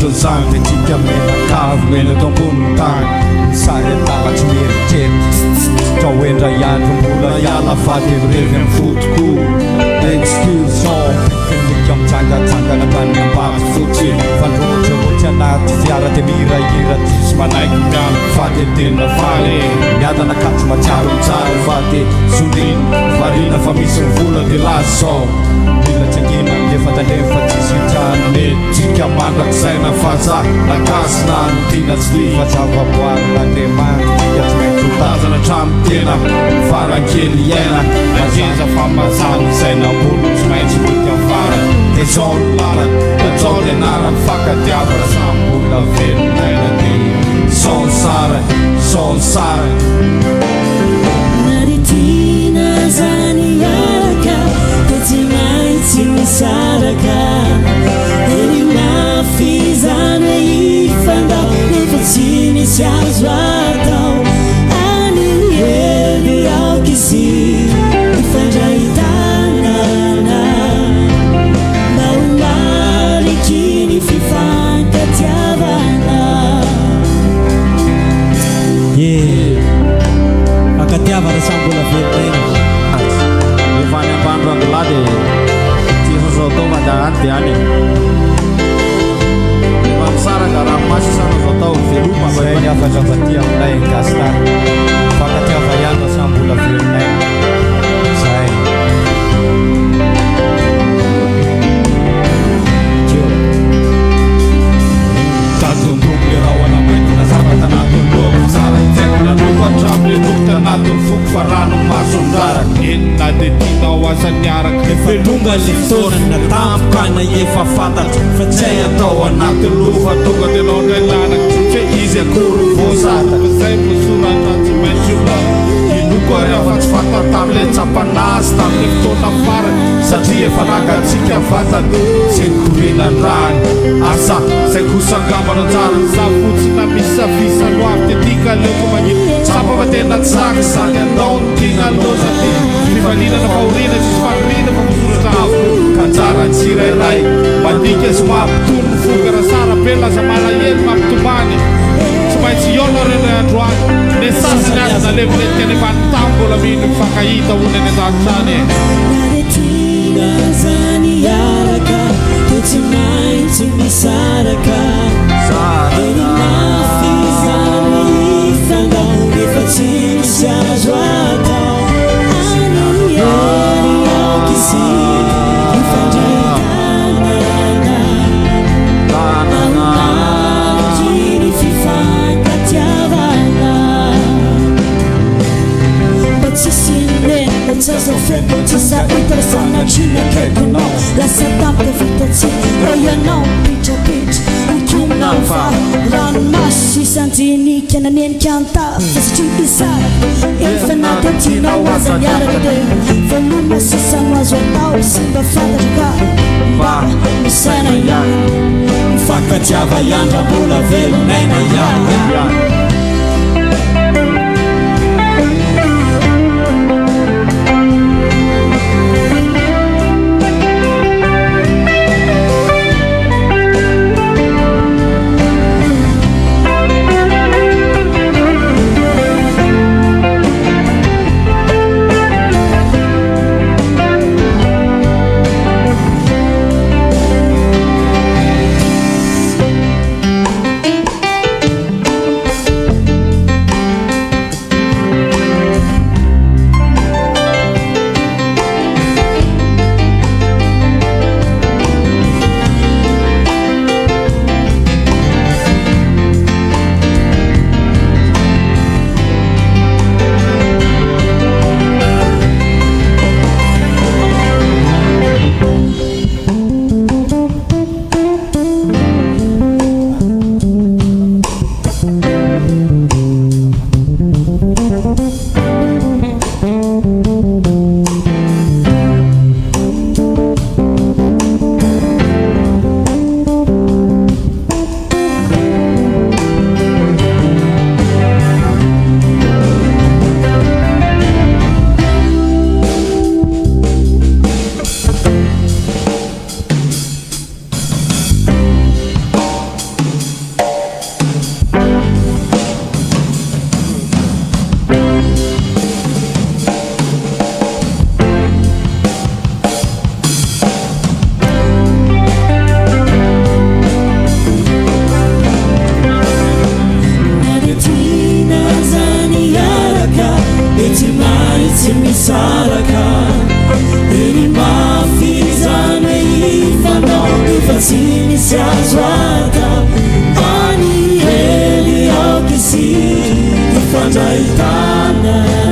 zany de tsika menakavy mena tao ambony tany sary atabatsy mieritreritry tra hoendra iandro mbola iala fady revy amin'ny fotoko exclusion pikinika mitsangatsangana tany ambavy fotsiny fandromotrorotsy anaty fiara de mihirahira tsisy manaiky miano fady tena faly miadana katso matsiaro mitsara fady solino varina fa misy mivola de laso mila tsangina efa talefa tsisy trano mety tsika mandrakisaina faza nakasina notina tsy lifa zavaboary n'andriamanitra tika tsy maintsy hotazana trano tena farankely iaina mageza famazana izay nambolo tsy maintsy mity afara de zao no lala da zao le anarany fakadiavana sambola velonaina de sonsara sonsara naritina zany araka de tsy maintsy misaraka eny mafy zany ifandao nefa tsy misy azo atao anyhedy aokisy ifandraitanana mba homaliky ny fifankatiavana fakatiavana sambola velonaina Evany ambandro angolady tiro zao tao mandahany de any efa misaraka raha masy sana zao tao veloma zay ny afatra vaty aminay gastar fakatiava ihany sambola velonaina zay tadondromo le raha anamaitina zavatra anatiny loako tsara tsaikona loko antramo le loko tanatiny foko fa rano masondrara enina de tinao asany araka efa tonga le fotoana natampoka na efa fantatro fa tsy hay atao anaty lofa tonga de laondray lanaka fe izy akory vosata zay mosoratatsy maintsyola iloko ary afa tsy fanta tamile tsapanazy tamile fotoana farany satria efa nagatsika vatany zay korinandrany asa zay kosangambana anjara za fotsina misy savisano avy de tika leoko magnino tsapa fa tena tsaka zany andao ny tina loza ty fivalinana faorina sisy fanorina fa mosoratra avo kanjara tsirairay mandika sy mampitono fogara sara be laza malahelo mampitomany tsy maintsy iona reny androany ne sasiny azy nalevilety any manontany mbola mino mifankahitaony any an-danitsany naritina zany araka de tsy maintsy misaraka eny mafy zany ifandao nefa tsy misy azo atao anyhedy aokisy ifandraitanana mahomaliky ny fifankatiavana mba tsisy nena tsaza febo tsisa ipersona trinakaikonao lasa tampoka vitatsy ro ianao mipitrapitra ikomnafa ranomasy isanjinika nanenika anta fa satria isaraka efa natentinao azany araka de veloma sisano azo atao sy mba fantatraka mba misaina ihany mifankatiava iandra mbola velonaina ihany saraka eny mafizana ifanao efa tsy misy azo atao any hely aoky sy ifandraitana